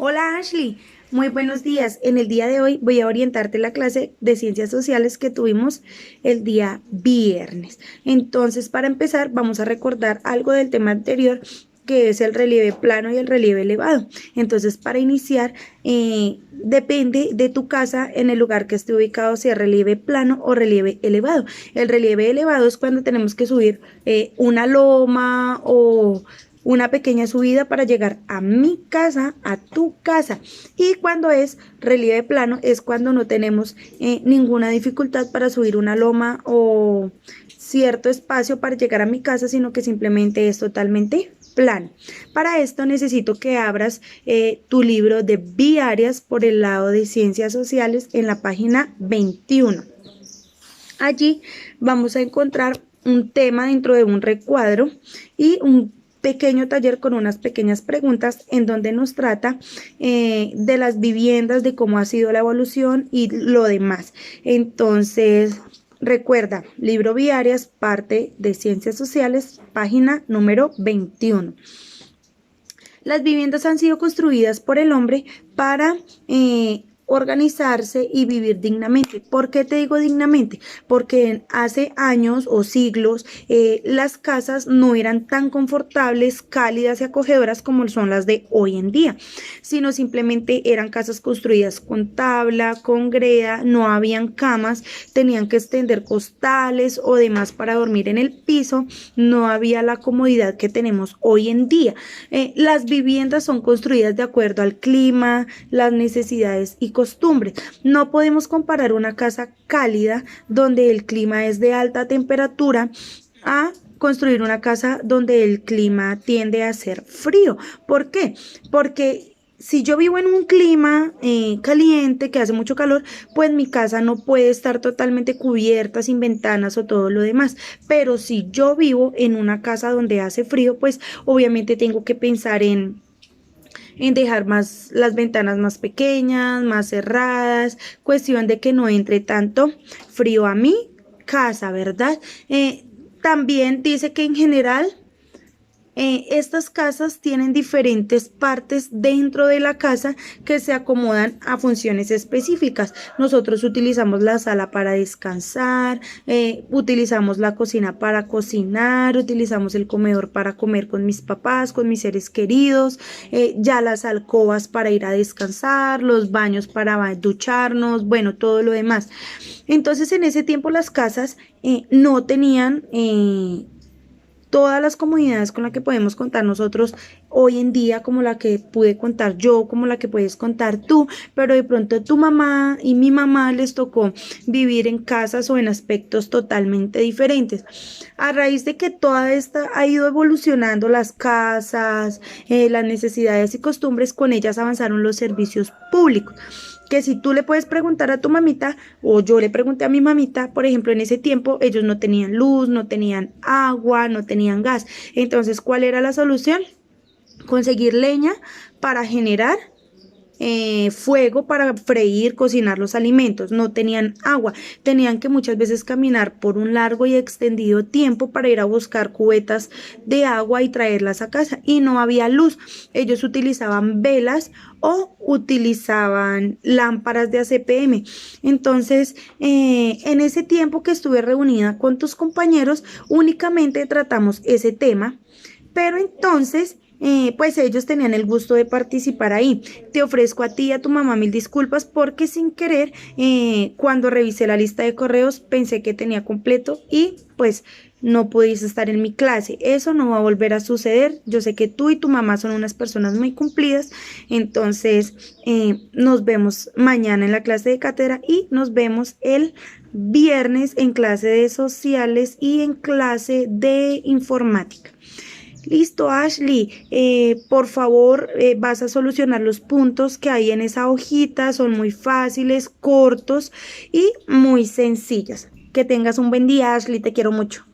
Hola Ashley, muy buenos días. En el día de hoy voy a orientarte la clase de ciencias sociales que tuvimos el día viernes. Entonces, para empezar, vamos a recordar algo del tema anterior que es el relieve plano y el relieve elevado. Entonces, para iniciar, depende de tu casa en el lugar que esté ubicado, sea relieve plano o relieve elevado. El relieve elevado es cuando tenemos que subir una loma o una pequeña subida para llegar a mi casa, a tu casa. Y cuando es relieve plano es cuando no tenemos ninguna dificultad para subir una loma o cierto espacio para llegar a mi casa, sino que simplemente es totalmente plano. Para esto necesito que abras tu libro de Viarias por el lado de Ciencias Sociales en la página 21. Allí vamos a encontrar un tema dentro de un recuadro y un pequeño taller con unas pequeñas preguntas en donde nos trata de las viviendas, de cómo ha sido la evolución y lo demás. Entonces, recuerda, libro Viarias, parte de Ciencias Sociales, página número 21. Las viviendas han sido construidas por el hombre para organizarse y vivir dignamente. ¿Por qué te digo dignamente? Porque hace años o siglos las casas no eran tan confortables, cálidas y acogedoras como son las de hoy en día, sino simplemente eran casas construidas con tabla, con greda, no habían camas, tenían que extender costales o demás para dormir en el piso, no había la comodidad que tenemos hoy en día. Las viviendas son construidas de acuerdo al clima, las necesidades y costumbres. No podemos comparar una casa cálida donde el clima es de alta temperatura a construir una casa donde el clima tiende a ser frío. ¿Por qué? Porque si yo vivo en un clima caliente, que hace mucho calor, pues mi casa no puede estar totalmente cubierta, sin ventanas o todo lo demás. Pero si yo vivo en una casa donde hace frío, pues obviamente tengo que pensar en dejar más las ventanas más pequeñas, más cerradas, cuestión de que no entre tanto frío a mi casa, ¿verdad? También dice que en general estas casas tienen diferentes partes dentro de la casa que se acomodan a funciones específicas. Nosotros utilizamos la sala para descansar, utilizamos la cocina para cocinar, utilizamos el comedor para comer con mis papás, con mis seres queridos, ya las alcobas para ir a descansar, los baños para ducharnos, bueno, todo lo demás. Entonces en ese tiempo las casas no tenían todas las comodidades con las que podemos contar nosotros hoy en día, como la que pude contar yo, como la que puedes contar tú, pero de pronto tu mamá y mi mamá les tocó vivir en casas o en aspectos totalmente diferentes. A raíz de que toda esta ha ido evolucionando las casas, las necesidades y costumbres, con ellas avanzaron los servicios públicos que si tú le puedes preguntar a tu mamita o yo le pregunté a mi mamita, por ejemplo, en ese tiempo ellos no tenían luz, no tenían agua, no tenían gas. Entonces, ¿cuál era la solución? Conseguir leña para generar fuego para freír, cocinar los alimentos. No tenían agua, tenían que muchas veces caminar por un largo y extendido tiempo para ir a buscar cubetas de agua y traerlas a casa, y no había luz. Ellos utilizaban velas o utilizaban lámparas de ACPM. Entonces, en ese tiempo que estuve reunida con tus compañeros, únicamente tratamos ese tema, pero entonces pues ellos tenían el gusto de participar ahí. Te ofrezco a ti y a tu mamá mil disculpas porque sin querer, cuando revisé la lista de correos, pensé que tenía completo y pues no pudiste estar en mi clase. Eso no va a volver a suceder. Yo sé que tú y tu mamá son unas personas muy cumplidas. Entonces, nos vemos mañana en la clase de cátedra y nos vemos el viernes en clase de sociales y en clase de informática. Listo, Ashley. Por favor, vas a solucionar los puntos que hay en esa hojita. Son muy fáciles, cortos y muy sencillas. Que tengas un buen día, Ashley. Te quiero mucho.